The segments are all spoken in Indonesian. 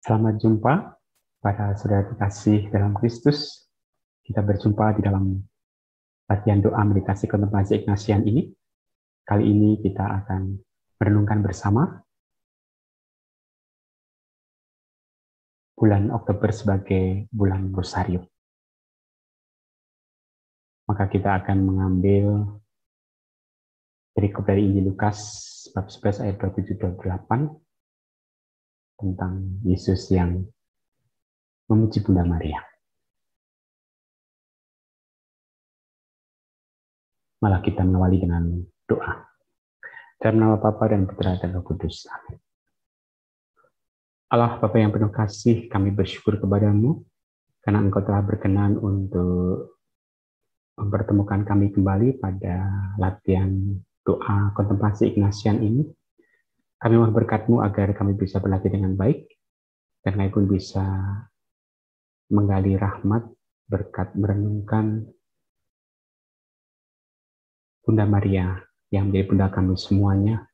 Selamat jumpa para saudara kekasih dalam Kristus. Kita berjumpa di dalam latihan doa meditasi kontemplasi Ignatian ini. Kali ini kita akan merenungkan bersama bulan Oktober sebagai bulan Rosario. Maka kita akan mengambil perikop dari Injil Lukas bab 11 ayat 27-28 tentang Yesus yang memuji Bunda Maria. Malah kita mengawali dengan doa. Dalam nama Bapa dan Putra dan Roh Kudus. Amin. Allah Bapa yang penuh kasih, kami bersyukur kepadamu karena Engkau telah berkenan untuk mempertemukan kami kembali pada latihan doa kontemplasi Ignatian ini. Kami mohon berkat-Mu agar kami bisa berlatih dengan baik dan kami pun bisa menggali rahmat berkat merenungkan Bunda Maria yang menjadi Bunda kami semuanya,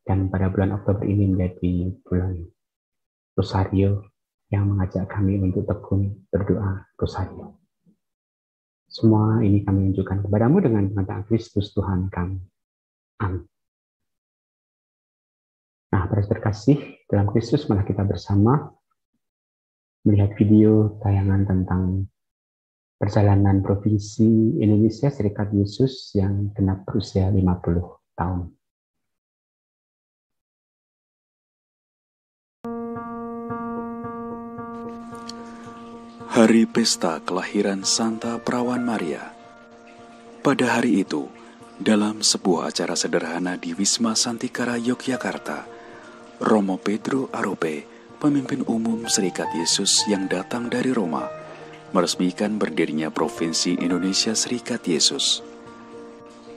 dan pada bulan Oktober ini menjadi bulan Rosario yang mengajak kami untuk tekun berdoa Rosario. Semua ini kami tunjukkan kepadamu dengan pengantar Kristus Tuhan kami. Amin. Nah, para terkasih dalam Kristus, malah kita bersama melihat video tayangan tentang perjalanan Provinsi Indonesia Serikat Yesus yang genap berusia 50 tahun. Hari Pesta Kelahiran Santa Perawan Maria. Pada hari itu, dalam sebuah acara sederhana di Wisma Santikara, Yogyakarta, Romo Pedro Arupe, pemimpin umum Serikat Yesus yang datang dari Roma, meresmikan berdirinya Provinsi Indonesia Serikat Yesus.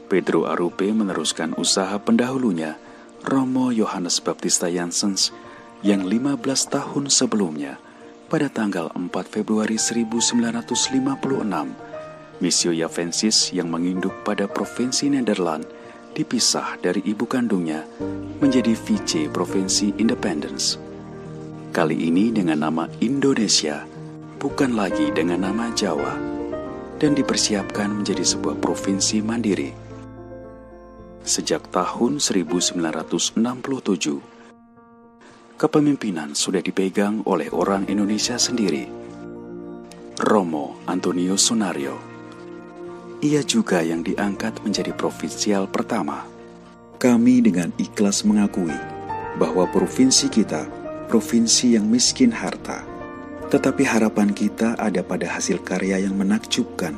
Pedro Arupe meneruskan usaha pendahulunya, Romo Yohanes Baptista Janssens, yang 15 tahun sebelumnya, pada tanggal 4 Februari 1956, Missio Javensis yang menginduk pada Provinsi Nederland dipisah dari ibu kandungnya menjadi Vice Provinsi Independence. Kali ini dengan nama Indonesia, bukan lagi dengan nama Jawa, dan dipersiapkan menjadi sebuah provinsi mandiri. Sejak tahun 1967, kepemimpinan sudah dipegang oleh orang Indonesia sendiri, Romo Antonio Sonario. Ia juga yang diangkat menjadi provinsial pertama. Kami dengan ikhlas mengakui bahwa provinsi kita provinsi yang miskin harta, tetapi harapan kita ada pada hasil karya yang menakjubkan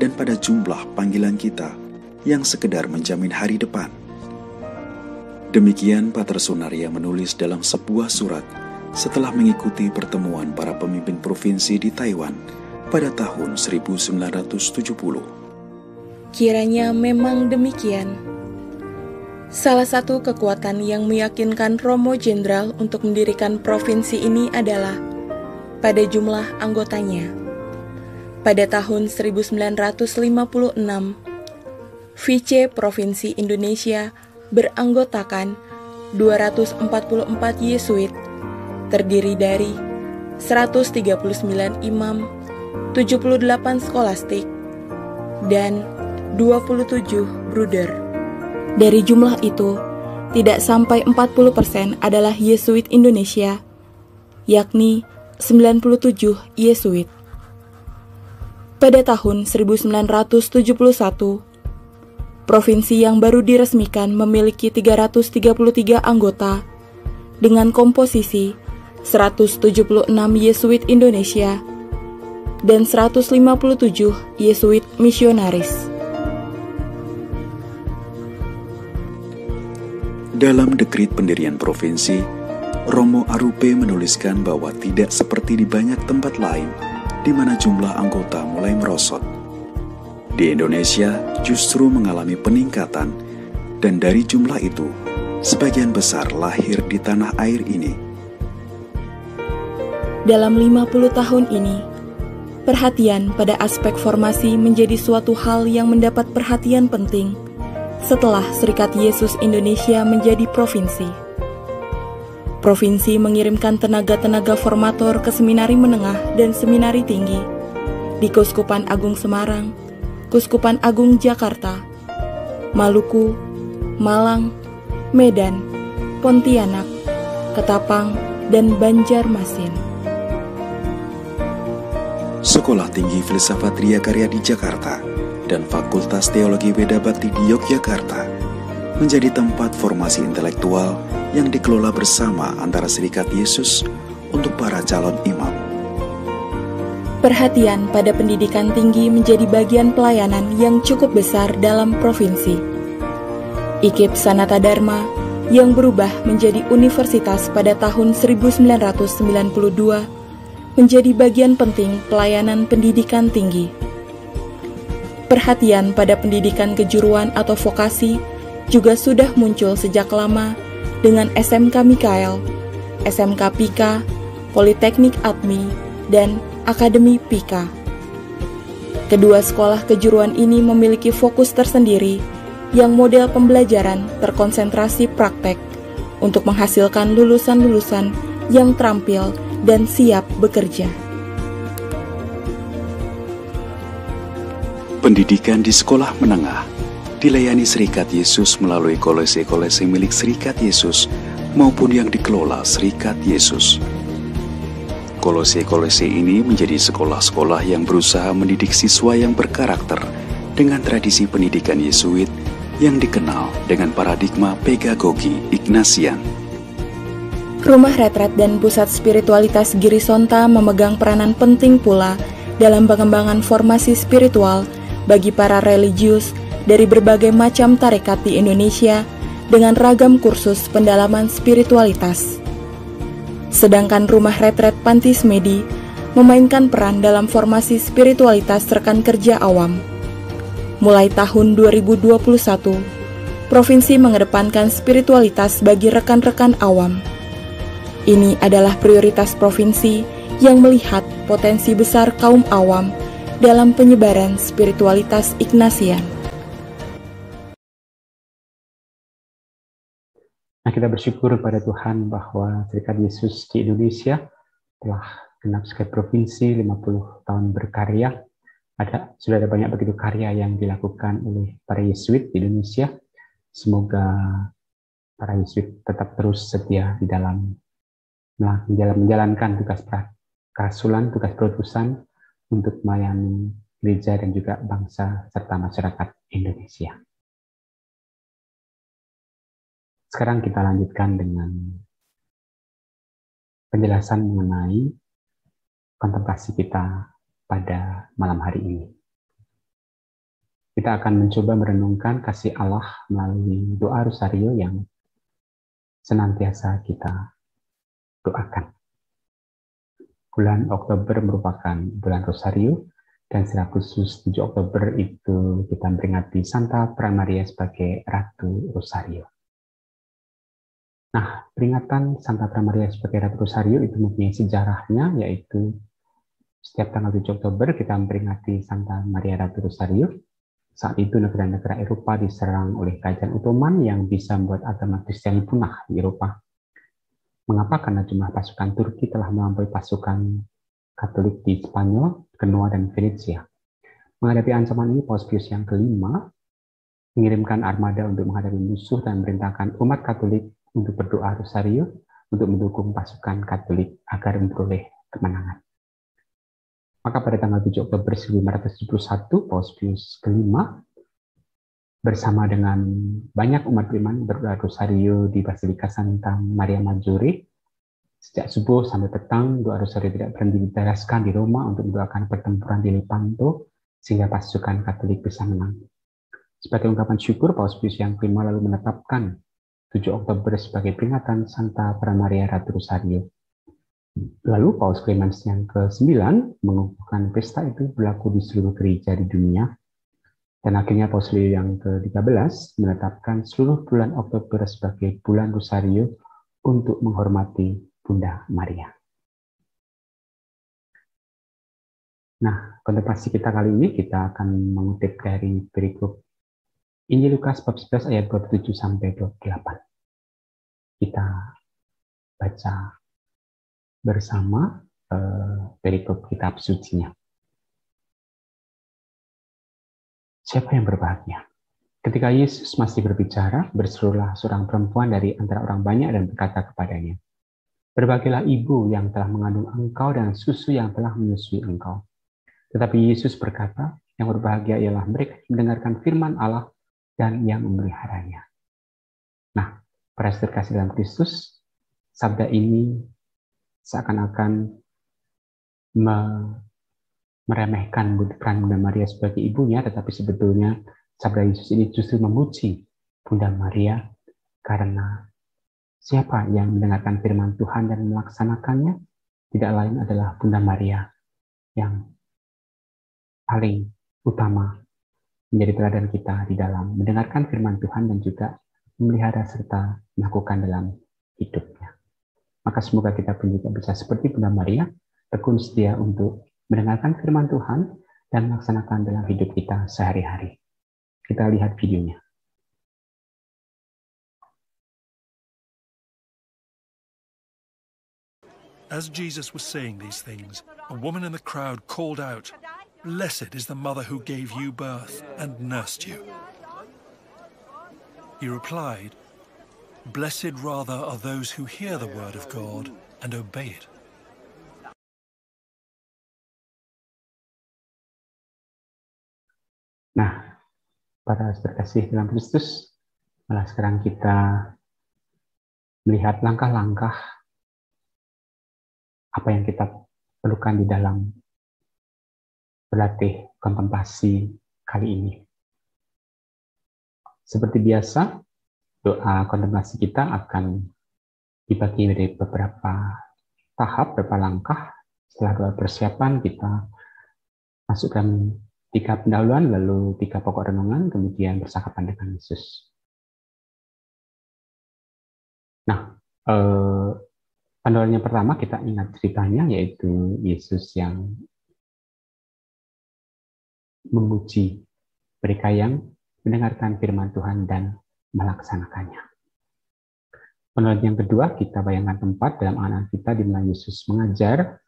dan pada jumlah panggilan kita yang sekedar menjamin hari depan. Demikian Pater Sonario menulis dalam sebuah surat setelah mengikuti pertemuan para pemimpin provinsi di Taiwan pada tahun 1970. Kiranya memang demikian. Salah satu kekuatan yang meyakinkan Romo Jenderal untuk mendirikan provinsi ini adalah pada jumlah anggotanya. Pada tahun 1956, Vice Provinsi Indonesia beranggotakan 244 Yesuit, terdiri dari 139 imam, 78 skolastik, dan 27 bruder. Dari jumlah itu, tidak sampai 40% adalah Yesuit Indonesia, yakni 97 Yesuit. Pada tahun 1971, provinsi yang baru diresmikan memiliki 333 anggota dengan komposisi 176 Yesuit Indonesia dan 157 Yesuit misionaris. Dalam dekrit pendirian provinsi, Romo Arupe menuliskan bahwa tidak seperti di banyak tempat lain di mana jumlah anggota mulai merosot. Di Indonesia justru mengalami peningkatan, dan dari jumlah itu, sebagian besar lahir di tanah air ini. Dalam 50 tahun ini, perhatian pada aspek formasi menjadi suatu hal yang mendapat perhatian penting setelah Serikat Yesus Indonesia menjadi provinsi. Provinsi mengirimkan tenaga-tenaga formator ke seminari menengah dan seminari tinggi di Keuskupan Agung Semarang, Keuskupan Agung Jakarta, Maluku, Malang, Medan, Pontianak, Ketapang, dan Banjarmasin. Sekolah Tinggi Filsafat Ria Karya di Jakarta dan Fakultas Teologi Weda Bakti di Yogyakarta menjadi tempat formasi intelektual yang dikelola bersama antara Serikat Yesus untuk para calon imam. Perhatian pada pendidikan tinggi menjadi bagian pelayanan yang cukup besar dalam provinsi. IKIP Sanata Dharma yang berubah menjadi universitas pada tahun 1992 menjadi bagian penting pelayanan pendidikan tinggi. Perhatian pada pendidikan kejuruan atau vokasi juga sudah muncul sejak lama dengan SMK Mikael, SMK Pika, Politeknik Atmi, dan Akademi Pika. Kedua sekolah kejuruan ini memiliki fokus tersendiri yang model pembelajaran terkonsentrasi praktek untuk menghasilkan lulusan-lulusan yang terampil dan siap bekerja. Pendidikan di sekolah menengah dilayani Serikat Yesus melalui kolese-kolese milik Serikat Yesus maupun yang dikelola Serikat Yesus. Kolese-kolese ini menjadi sekolah-sekolah yang berusaha mendidik siswa yang berkarakter dengan tradisi pendidikan Yesuit yang dikenal dengan paradigma pedagogi Ignatian. Rumah Retret dan Pusat Spiritualitas Girisonta memegang peranan penting pula dalam pengembangan formasi spiritual bagi para religius dari berbagai macam tarekat di Indonesia dengan ragam kursus pendalaman spiritualitas. Sedangkan Rumah Retret Panti Smedi memainkan peran dalam formasi spiritualitas rekan kerja awam. Mulai tahun 2021, Provinsi mengedepankan spiritualitas bagi rekan-rekan awam. Ini adalah prioritas Provinsi yang melihat potensi besar kaum awam dalam penyebaran spiritualitas Ignatian. Nah, kita bersyukur pada Tuhan bahwa Serikat Yesus di Indonesia telah genap sebagai provinsi 50 tahun berkarya. Sudah ada banyak begitu karya yang dilakukan oleh para Yesuit di Indonesia. Semoga para Yesuit tetap terus setia di dalam menjalankan tugas kerasulan, tugas perutusan untuk melayani gereja dan juga bangsa serta masyarakat Indonesia. Sekarang kita lanjutkan dengan penjelasan mengenai kontemplasi kita pada malam hari ini. Kita akan mencoba merenungkan kasih Allah melalui doa rosario yang senantiasa kita doakan. Bulan Oktober merupakan bulan rosario, dan secara khusus 7 Oktober itu kita memperingati Santa Prawan Maria sebagai Ratu Rosario. Nah, peringatan Santa Prawan Maria sebagai Ratu Rosario itu mempunyai sejarahnya, yaitu setiap tanggal 7 Oktober kita memperingati Santa Maria Ratu Rosario. Saat itu negara-negara Eropa diserang oleh kerajaan Ottoman yang bisa membuat agama Kristiani punah di Eropa. Mengapa? Karena jumlah pasukan Turki telah melampaui pasukan Katolik di Spanyol, Genoa, dan Venesia. Menghadapi ancaman ini, Paus Pius yang kelima mengirimkan armada untuk menghadapi musuh dan memerintahkan umat Katolik untuk berdoa rosario untuk mendukung pasukan Katolik agar memperoleh kemenangan. Maka pada tanggal 7 Oktober 1571, Paus Pius kelima bersama dengan banyak umat beriman berdoa rosario di Basilika Santa Maria Maggiore. Sejak subuh sampai petang, doa rosario tidak berhenti diteraskan di Roma untuk mendoakan pertempuran di Lepanto sehingga pasukan Katolik bisa menang. Sebagai ungkapan syukur, Paus Pius yang kelima lalu menetapkan 7 Oktober sebagai peringatan Santa Prawan Maria Ratu Rosario. Lalu Paus Clemens yang ke-9 mengukuhkan pesta itu berlaku di seluruh gereja di dunia. Dan akhirnya Paus Leo yang ke-13 menetapkan seluruh bulan Oktober sebagai bulan Rosario untuk menghormati Bunda Maria. Nah, kontemplasi kita kali ini kita akan mengutip dari perikop Injil Lukas bab 11 ayat 27 sampai 28. Kita baca bersama perikop kitab sucinya. Siapa yang berbahagia? Ketika Yesus masih berbicara, berserulah seorang perempuan dari antara orang banyak dan berkata kepadanya, "Berbahagialah ibu yang telah mengandung engkau dan susu yang telah menyusui engkau." Tetapi Yesus berkata, yang berbahagia ialah mereka yang mendengarkan firman Allah dan yang memeliharanya. Nah, para saudara kasih dalam Kristus, sabda ini seakan-akan meremehkan peran Bunda Maria sebagai ibunya, tetapi sebetulnya sabda Yesus ini justru memuji Bunda Maria karena siapa yang mendengarkan firman Tuhan dan melaksanakannya tidak lain adalah Bunda Maria yang paling utama menjadi teladan kita di dalam mendengarkan firman Tuhan dan juga memelihara serta melakukan dalam hidupnya. Maka semoga kita pun juga bisa seperti Bunda Maria, tekun setia untuk mendengarkan firman Tuhan dan melaksanakan dalam hidup kita sehari-hari. Kita lihat videonya. As Jesus was saying these things, a woman in the crowd called out, "Blessed is the mother who gave you birth and nursed you." He replied, "Blessed rather are those who hear the word of God and obey it." Nah, para terkasih dalam Kristus, malah sekarang kita melihat langkah-langkah apa yang kita perlukan di dalam berlatih kontemplasi kali ini. Seperti biasa, doa kontemplasi kita akan dibagi dari beberapa tahap, beberapa langkah. Setelah doa persiapan, kita masukkan 3 pendahuluan, lalu 3 pokok renungan, kemudian bersakapan dengan Yesus. Nah, pendahuluan yang pertama kita ingat ceritanya, yaitu Yesus yang memuji mereka yang mendengarkan firman Tuhan dan melaksanakannya. Pendahuluan yang kedua, kita bayangkan tempat dalam angan kita di mana Yesus mengajar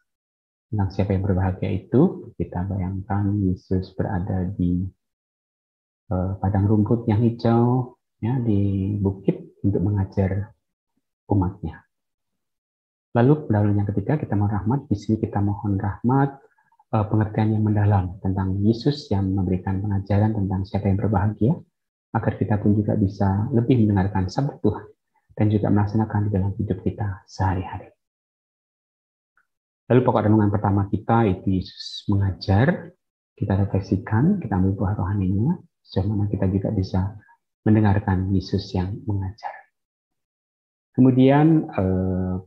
tentang siapa yang berbahagia itu. Kita bayangkan Yesus berada di padang rumput yang hijau, ya, di bukit untuk mengajar umatnya. Lalu pendahuluan yang ketiga, kita mohon rahmat. Di sini kita mohon rahmat, pengertian yang mendalam tentang Yesus yang memberikan pengajaran tentang siapa yang berbahagia, agar kita pun juga bisa lebih mendengarkan sabda Tuhan dan juga melaksanakan di dalam hidup kita sehari-hari. Lalu pokok renungan pertama kita itu Yesus mengajar, kita refleksikan, kita ambil buah rohaninya, sejauh mana kita juga bisa mendengarkan Yesus yang mengajar. Kemudian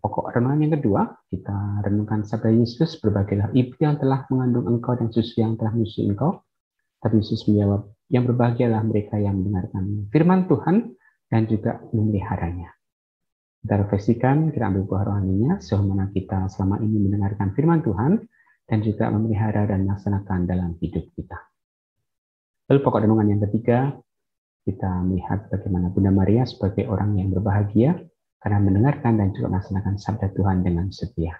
pokok renungan yang kedua, kita renungkan sabda Yesus, "Berbahagialah ibu yang telah mengandung engkau dan susu yang telah menyusui engkau." Tapi Yesus menjawab, "Yang berbahagialah mereka yang mendengarkan firman Tuhan dan juga memeliharanya." Kita refleksikan, kita ambil buah rohaninya, sejauh mana kita selama ini mendengarkan firman Tuhan dan juga memelihara dan melaksanakan dalam hidup kita. Lalu pokok renungan yang ketiga, kita melihat bagaimana Bunda Maria sebagai orang yang berbahagia karena mendengarkan dan juga melaksanakan sabda Tuhan dengan setia.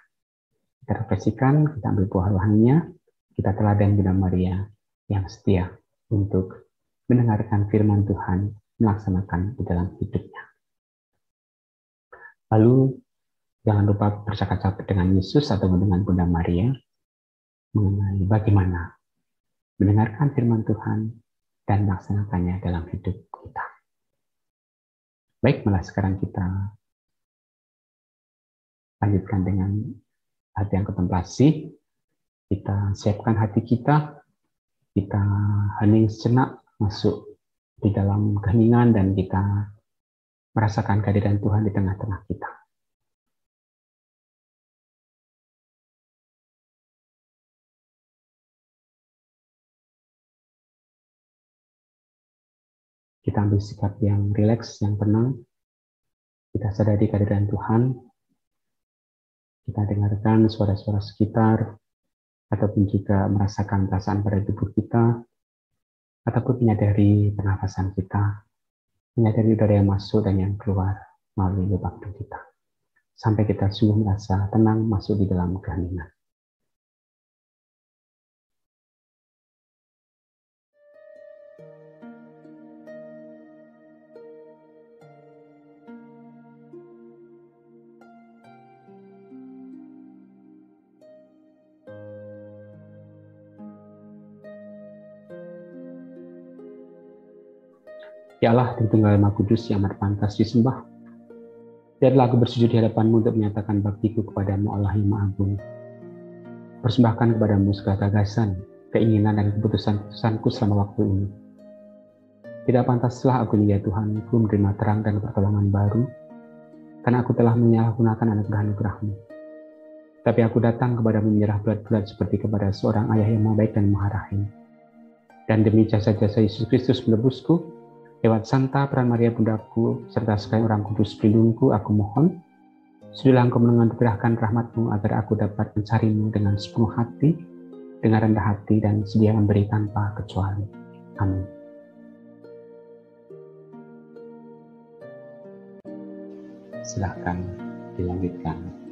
Kita refleksikan, kita ambil buah rohaninya, kita teladan Bunda Maria yang setia untuk mendengarkan firman Tuhan, melaksanakan di dalam hidupnya. Lalu, jangan lupa bercakap-cakap dengan Yesus atau dengan Bunda Maria mengenai bagaimana mendengarkan firman Tuhan dan melaksanakannya dalam hidup kita. Baik, malah sekarang kita lanjutkan dengan hati yang kontemplasi. Kita siapkan hati kita hening sejenak masuk di dalam keheningan dan kita merasakan kehadiran Tuhan di tengah-tengah kita. Kita ambil sikap yang rileks, yang tenang. Kita sadari kehadiran Tuhan. Kita dengarkan suara-suara sekitar, ataupun juga merasakan perasaan pada tubuh kita, ataupun menyadari pernafasan kita, menyadari udara yang masuk dan yang keluar melalui lubang hidung kita. sampai kita sungguh merasa tenang masuk di dalam keheningan. Ya Allah, Tritunggal Maha Kudus yang amat pantas disembah, biarlah aku bersujud di hadapan-Mu untuk menyatakan baktiku kepadamu, Allah yang Maha Agung. Persembahkan kepadamu segala gagasan, keinginan, dan keputusan-keputusanku selama waktu ini. Tidak pantaslah aku ini, ya Tuhanku, menerima terang dan pertolongan baru, karena aku telah menyalahgunakan anugerah-anugerah-Mu. Tapi aku datang kepadamu menyerah bulat-bulat seperti kepada seorang ayah yang maha baik dan maha rahim. Dan demi jasa-jasa Yesus Kristus menebusku, lewat Santa Peran Maria Bundaku, serta sekalian orang kudus pelindungku, aku mohon, sudilah Engkau menganugerahkan rahmat-Mu agar aku dapat mencari-Mu dengan sepenuh hati, dengan rendah hati, dan sedia memberi tanpa kecuali. Amin. Silahkan dilanjutkan.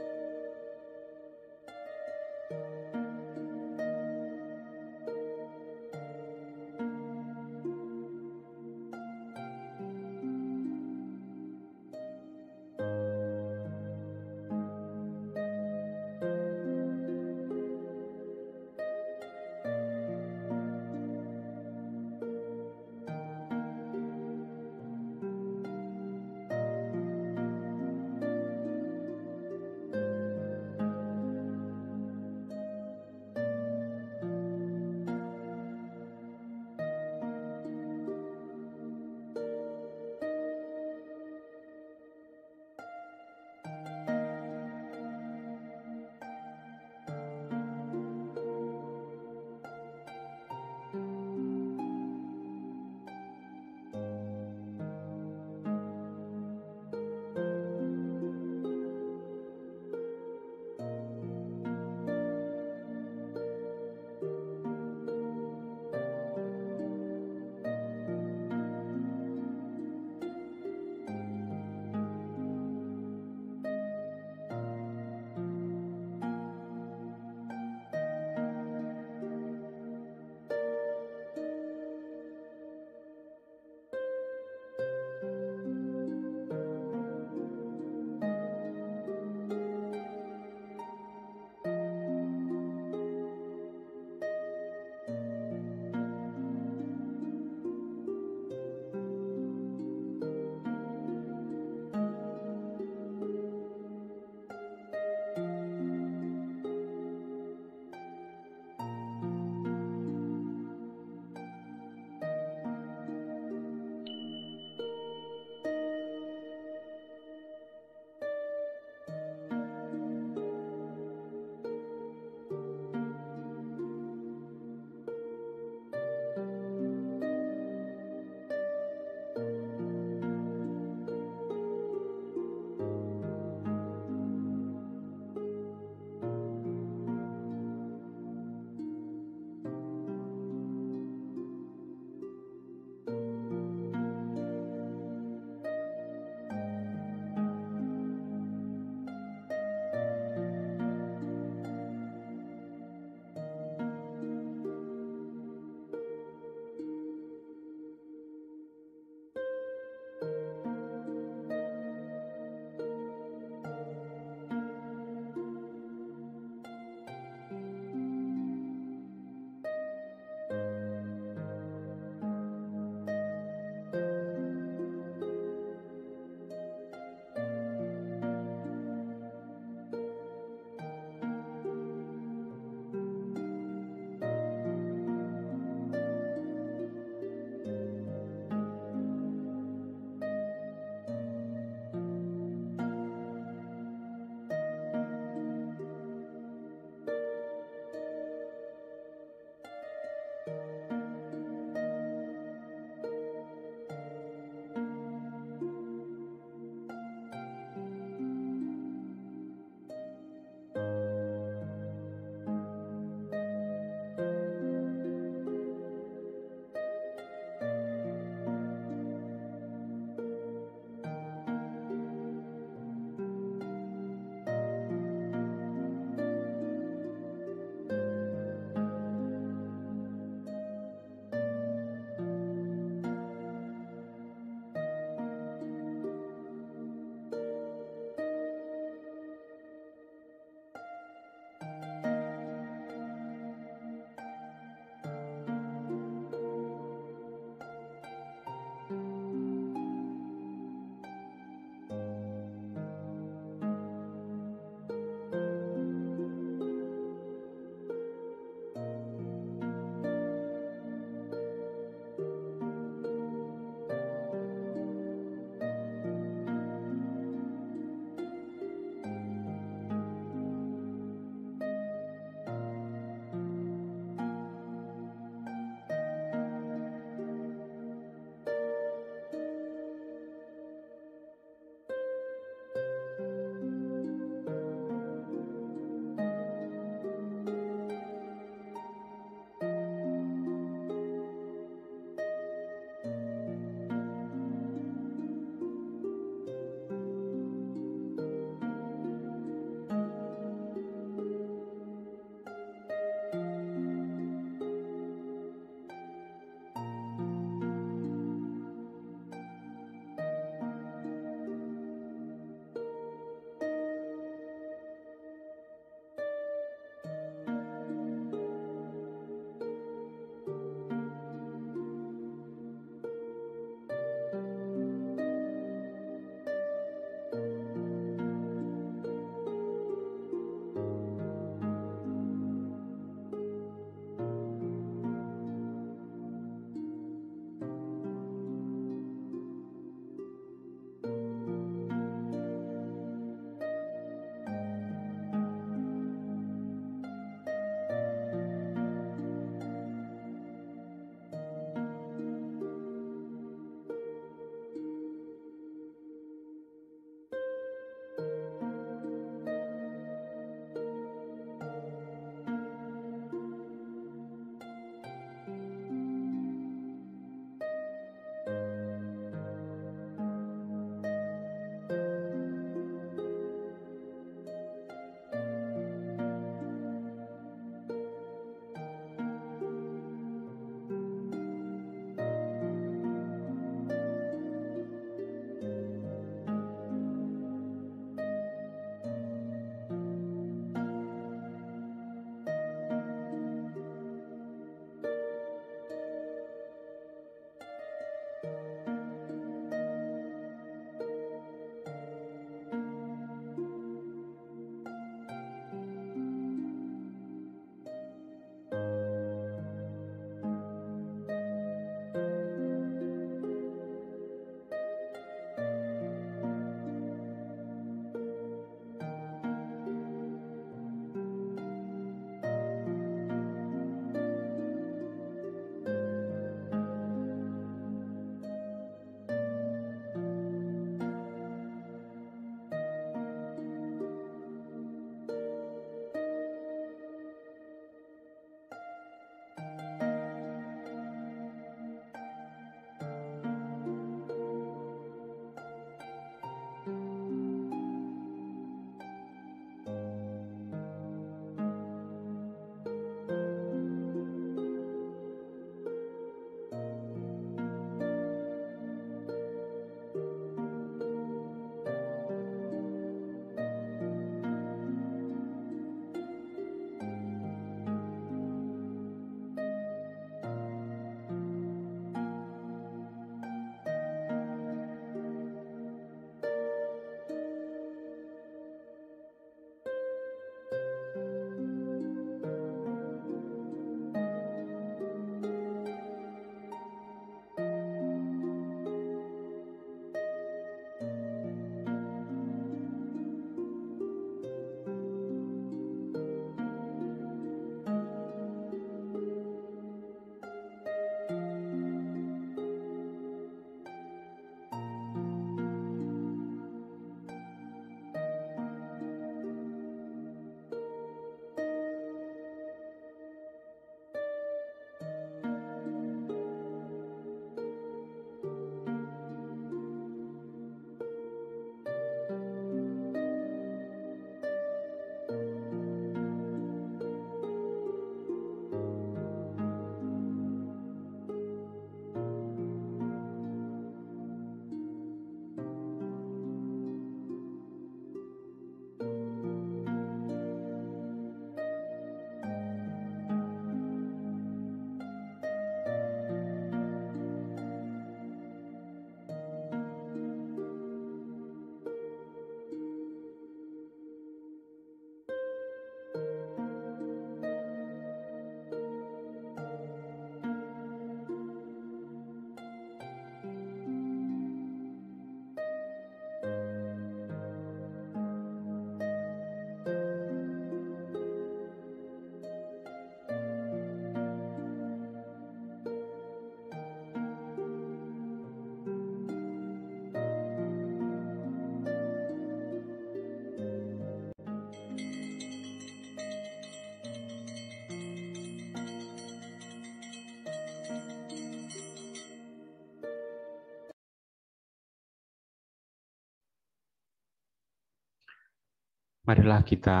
Marilah kita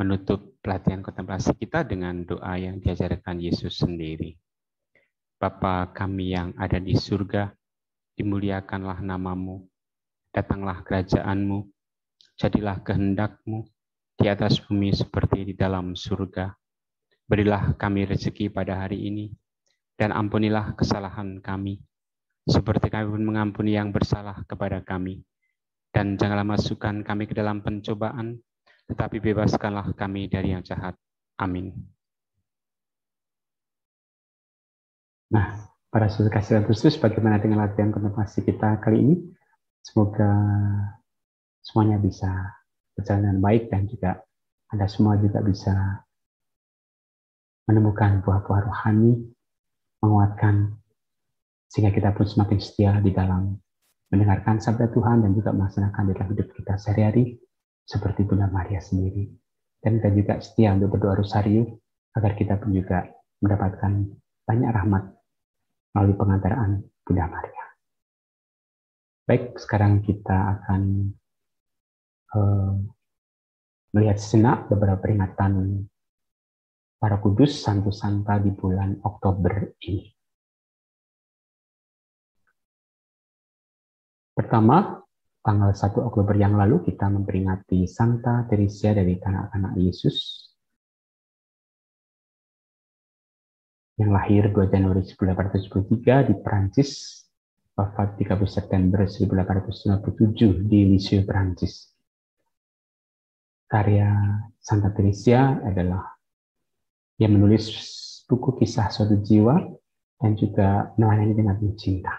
menutup pelatihan kontemplasi kita dengan doa yang diajarkan Yesus sendiri. Bapa kami yang ada di surga, dimuliakanlah namamu, datanglah kerajaan-Mu, jadilah kehendak-Mu di atas bumi seperti di dalam surga. Berilah kami rezeki pada hari ini, dan ampunilah kesalahan kami, seperti kami pun mengampuni yang bersalah kepada kami. Dan janganlah masukkan kami ke dalam pencobaan, tetapi bebaskanlah kami dari yang jahat. Amin. Nah, para saudara kasih Kristus, bagaimana dengan latihan kontemplasi kita kali ini? Semoga semuanya bisa berjalan dengan baik dan juga Anda semua juga bisa menemukan buah-buah rohani, menguatkan, sehingga kita pun semakin setia di dalam mendengarkan sabda Tuhan dan juga melaksanakan dalam hidup kita sehari-hari seperti Bunda Maria sendiri. Dan kita juga setia untuk berdoa rosario agar kita pun juga mendapatkan banyak rahmat melalui pengantaraan Bunda Maria. Baik, sekarang kita akan melihat sejenak beberapa peringatan para kudus Santo Santa di bulan Oktober ini. Pertama, tanggal 1 Oktober yang lalu kita memperingati Santa Teresia dari Kanak-kanak Yesus yang lahir 2 Januari 1873 di Prancis, wafat 30 September 1897 di Lisieux, Prancis. Karya Santa Teresia adalah yang menulis buku kisah suatu jiwa dan juga melayani dengan cinta.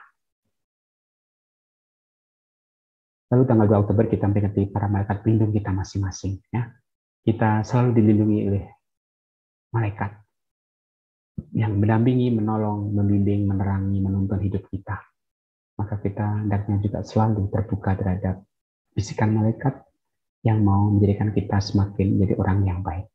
Lalu tanggal 2 Oktober kita memperingati para malaikat pelindung kita masing-masing. Ya. Kita selalu dilindungi oleh malaikat yang mendampingi, menolong, membimbing, menerangi, menuntun hidup kita. Maka kita hendaknya juga selalu terbuka terhadap bisikan malaikat yang mau menjadikan kita semakin menjadi orang yang baik.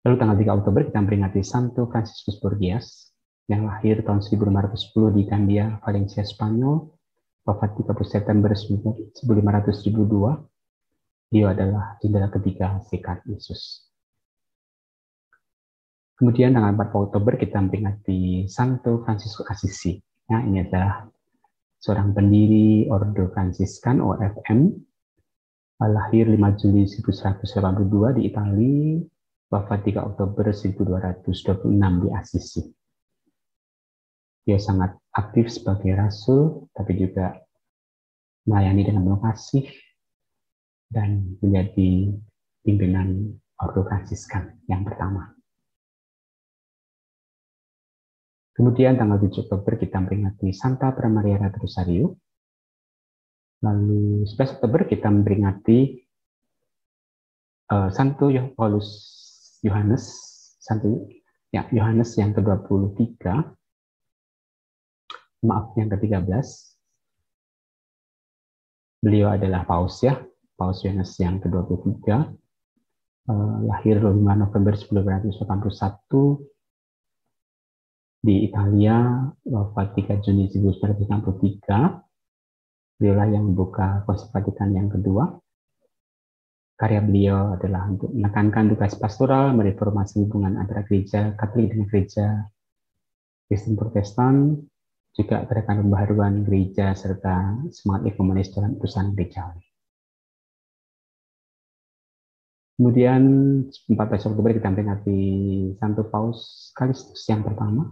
Lalu tanggal 3 Oktober kita memperingati Santo Franciscus Borgias yang lahir tahun 1510 di Gandia, Valencia, Spanyol. Wafat 30 September 1502, dia adalah jendela ketiga Sekat Yesus. Kemudian tanggal 4 Oktober kita memperingati Santo Francisco Assisi. Nah, ini adalah seorang pendiri Ordo Fransiskan OFM, lahir 5 Juli 1182 di Italia, wafat 3 Oktober 1226 di Assisi. Dia sangat aktif sebagai rasul, tapi juga melayani dengan penuh kasih dan menjadi pimpinan Ordo Fransiskan yang pertama. Kemudian tanggal 7 Oktober kita memperingati Santa Pramaria Rosario. Lalu 11 Oktober kita memperingati Santo Paulus Yohanes, Yohanes yang ke-23. Maaf, yang ke-13. Beliau adalah Paus Paus Yohanes yang ke-23. Lahir 5 November 1981 di Italia, wafat 3 Juni 1963. Beliau yang membuka Konsili Vatikan yang kedua. Karya beliau adalah untuk menekankan tugas pastoral, mereformasi hubungan antara gereja Katolik dengan gereja Kristen Protestan, juga gerakan pembaharuan gereja serta semangat ekumenis dalam urusan gerejawi. Kemudian 14 Oktober kita memperingati Santo Paus Kalistus yang pertama,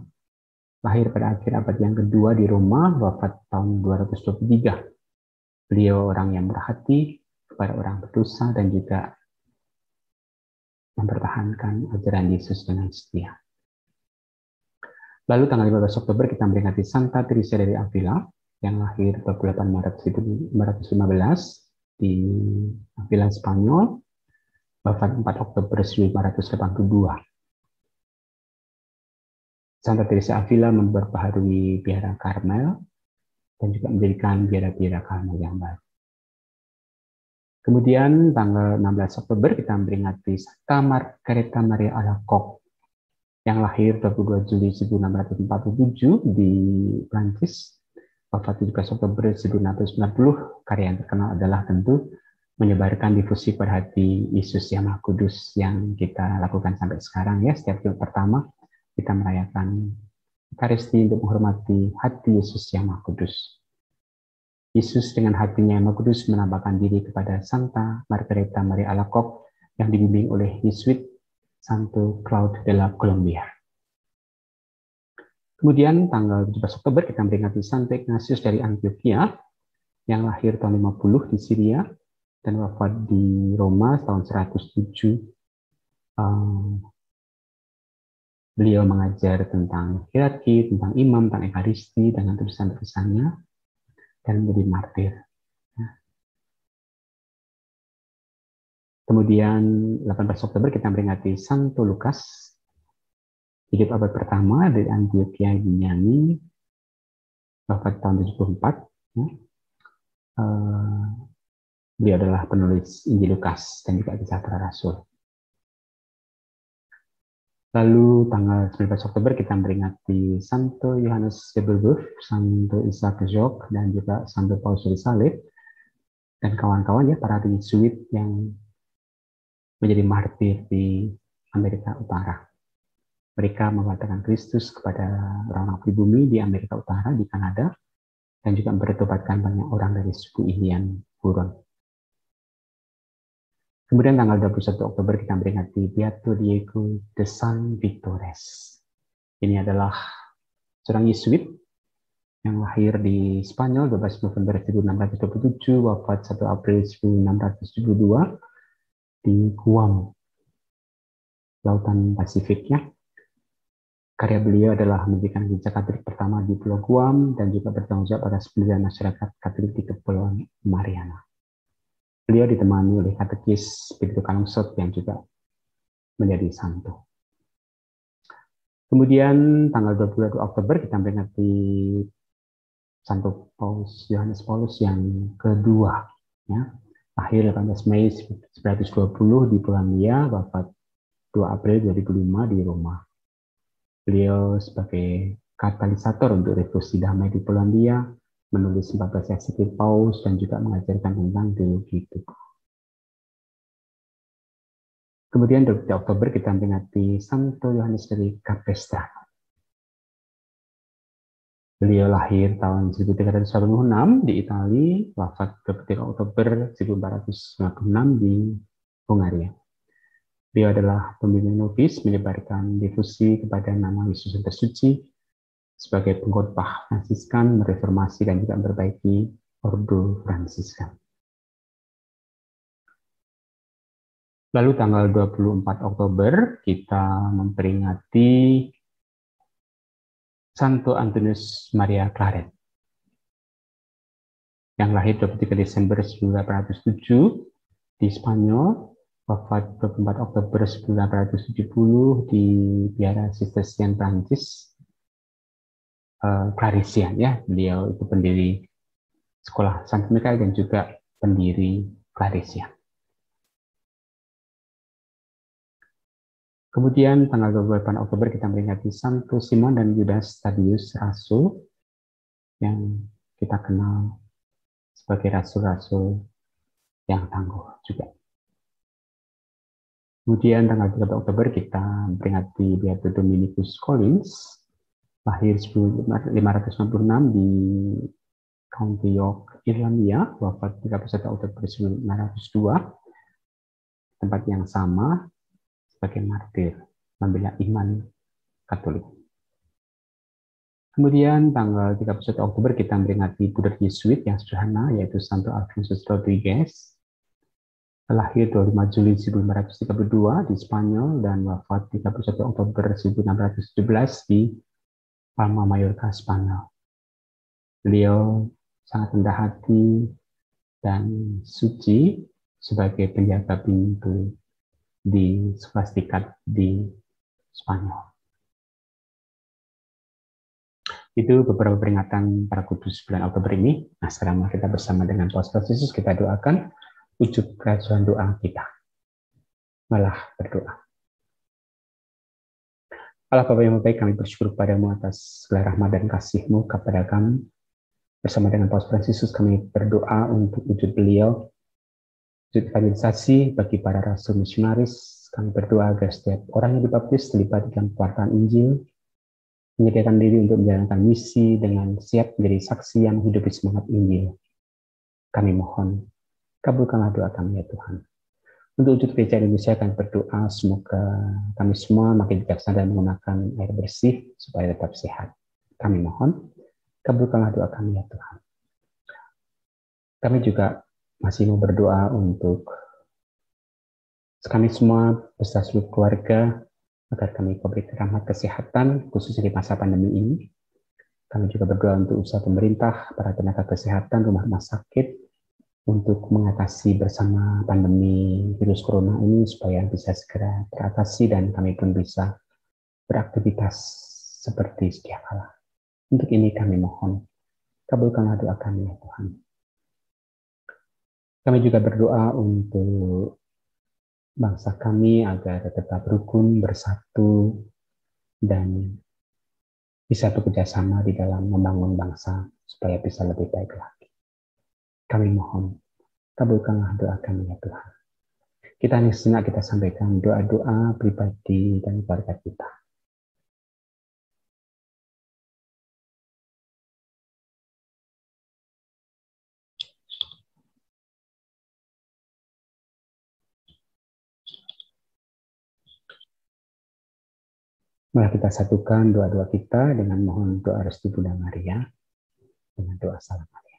lahir pada akhir abad yang kedua di Roma, wafat tahun 223. Beliau orang yang berhati kepada orang berdosa dan juga mempertahankan ajaran Yesus dengan setia. Lalu tanggal 15 Oktober kita memperingati Santa Teresia dari Avila yang lahir 28 Maret 1515 di Avila, Spanyol, wafat 4 Oktober 1582. Santa Teresia Avila memperbaharui biara Karmel dan juga mendirikan biara-biara Karmel yang baru. Kemudian tanggal 16 Oktober kita memperingati Santa Margareta Maria Alacoque yang lahir 22 Juli 1647 di Prancis, wafat 17 Oktober 1690. Karya yang terkenal adalah tentu menyebarkan difusi pada hati Yesus yang Maha Kudus yang kita lakukan sampai sekarang ya. Setiap Jumat pertama kita merayakan Ekaristi untuk menghormati hati Yesus yang Maha Kudus. Yesus dengan hatinya yang Maha Kudus menampakkan diri kepada Santa Margareta Maria Alacoque yang dibimbing oleh Yesuit Santo Claude de la Colombia. Kemudian tanggal 17 Oktober kita memperingati Santo Ignatius dari Antioquia yang lahir tahun 50 di Syria dan wafat di Roma tahun 107. Beliau mengajar tentang hierarki, tentang imam, tentang Ekaristi dengan tulisan-tulisannya dan menjadi martir. Kemudian 18 Oktober kita memperingati Santo Lukas, hidup abad pertama dari Antioquia Yunani, wafat tahun 74. Beliau adalah penulis Injil Lukas dan juga kisah para rasul. Lalu tanggal 19 Oktober kita memperingati Santo Yohanes de Bourbouf, Santo Isaac Jogues, dan juga Santo Paulus dari Salib, dan kawan-kawan ya, para Yesuit yang menjadi martir di Amerika Utara. Mereka mengatakan Kristus kepada orang-orang pribumi di Amerika Utara, di Kanada, dan juga bertobatkan banyak orang dari suku Indian Huron. Kemudian tanggal 21 Oktober kita memperingati Beato Diego de San Victores. Ini adalah seorang Yesuit yang lahir di Spanyol 12 November 1627, wafat 1 April 1672 di Guam, Lautan Pasifiknya. Karya beliau adalah mendirikan gereja Katolik pertama di Pulau Guam dan juga bertanggung jawab atas pendirian masyarakat Katolik di Kepulauan Mariana. Beliau ditemani oleh katekis Pedro Calungsod yang juga menjadi santo. Kemudian tanggal 22 Oktober kita memperingati Santo Paulus Yohanes Paulus yang kedua, ya. Lahir 18 Mei 1920 di Polandia, wafat 2 April 2005 di Roma. Beliau sebagai katalisator untuk revolusi damai di Polandia, menulis 14 ensiklik Paus dan juga mengajarkan tentang teologi hidup. Kemudian 23 Oktober kita memperingati Santo Yohanes dari Capestrano. Beliau lahir tahun 1346 di Italia, wafat 23 Oktober 1456 di Hungaria. Beliau adalah pembimbing novis menyebarkan difusi kepada nama Yesus yang tersuci, sebagai pengkhotbah Fransiskan, mereformasi dan juga memperbaiki Ordo Fransiskan. Lalu tanggal 24 Oktober kita memperingati Santo Antonius Maria Claret yang lahir 23 Desember 1807 di Spanyol, wafat 24 Oktober 1970 di Biara Cistercian Prancis. Clarisian ya, beliau itu pendiri sekolah Santo Mikael dan juga pendiri Clarisian. Kemudian tanggal 28 Oktober kita memperingati Santo Simon dan Judas Tadius Rasul yang kita kenal sebagai rasul-rasul yang tangguh juga. Kemudian tanggal 3 Oktober kita memperingati Beato Dominicus Collins, lahir 1596 di County York, Irlandia, wafat 31 Oktober 1902, tempat yang sama sebagai martir, membela iman Katolik. Kemudian tanggal 31 Oktober kita memperingati Buddha Yesuit yang sederhana, yaitu Santo Alfonso Rodriguez, lahir 25 Juli 1532 di Spanyol dan wafat 31 Oktober 1617 di Palma Mallorca, Spanyol. Beliau sangat rendah hati dan suci sebagai penjaga pintu di Svastika di Spanyol. Itu beberapa peringatan para kudus bulan Oktober ini. Nah, sekarang kita bersama dengan Paus Fransiskus kita doakan wujud kerajaan doa kita. Malah berdoa. Allah Bapa yang baik, kami bersyukur kepadamu atas segala rahmat dan kasih-Mu kepada kami. Bersama dengan Paus Fransiskus kami berdoa untuk wujud beliau Sujud evangelisasi bagi para rasul misionaris, kami berdoa agar setiap orang yang dibaptis terlibat dalam pewartaan Injil, menyediakan diri untuk menjalankan misi dengan siap menjadi saksi yang menghidupi semangat Injil. Kami mohon, kabulkanlah doa kami ya Tuhan. Untuk wujud gereja Indonesia kami berdoa semoga kami semua makin bijaksana dan menggunakan air bersih supaya tetap sehat. Kami mohon, kabulkanlah doa kami ya Tuhan. Kami juga masih mau berdoa untuk kami semua beserta seluruh keluarga agar kami diberi rahmat kesehatan khususnya di masa pandemi ini. Kami juga berdoa untuk usaha pemerintah, para tenaga kesehatan, rumah-rumah sakit untuk mengatasi bersama pandemi virus corona ini supaya bisa segera teratasi dan kami pun bisa beraktivitas seperti sedia kala. Untuk ini kami mohon, kabulkanlah doa kami ya Tuhan. Kami juga berdoa untuk bangsa kami agar tetap rukun, bersatu, dan bisa bekerja sama di dalam membangun bangsa supaya bisa lebih baik lagi. Kami mohon, kabulkanlah doa kami ya Tuhan. Kita ini sejenak kita sampaikan doa-doa pribadi dan keluarga kita. Mari kita satukan doa-doa kita dengan mohon doa restu Bunda Maria dengan doa salam Maria.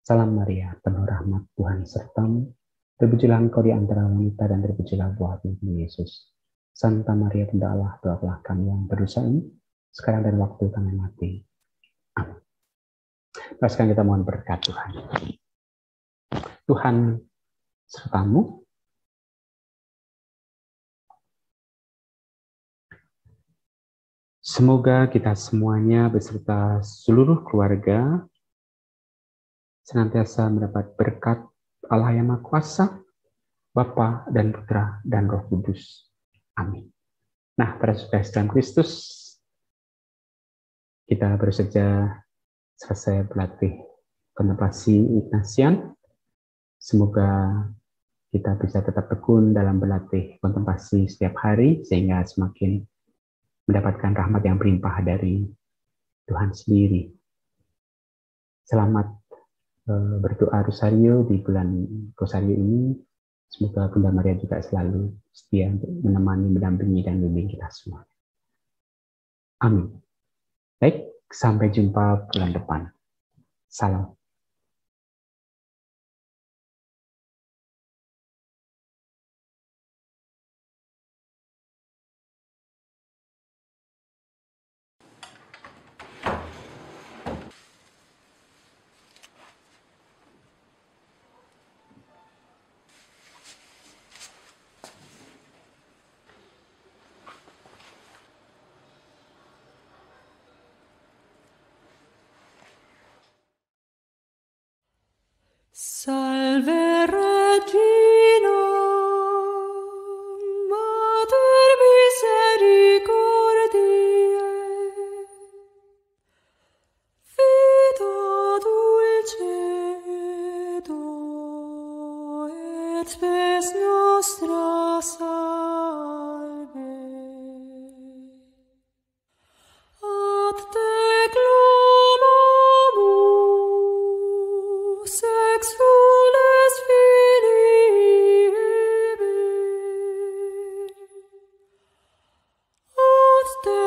Salam Maria, penuh rahmat Tuhan sertamu, terpujilah engkau di antara wanita dan terpujilah buah tubuhmu Yesus. Santa Maria Bunda Allah, doakanlah kami yang berdosa ini, sekarang dan waktu kami mati. Amin. Nah, sekarang kita mohon berkat Tuhan. Tuhan sertamu. Semoga kita semuanya beserta seluruh keluarga senantiasa mendapat berkat Allah yang Maha Kuasa, Bapa dan Putra dan Roh Kudus. Amin. Nah, para saudara dalam Kristus, kita baru saja selesai berlatih kontemplasi Ignatian. Semoga kita bisa tetap tekun dalam berlatih kontemplasi setiap hari, sehingga semakin mendapatkan rahmat yang berlimpah dari Tuhan sendiri. Selamat berdoa Rosario di bulan Rosario ini. Semoga Bunda Maria juga selalu setia untuk menemani, mendampingi, dan membimbing kita semua. Amin. Baik, sampai jumpa bulan depan. Salam. Salve Regina, Mater misericordiae, vita dulcedo et spes nostra salve. Ad te clamamus, exules filii ebi, ad te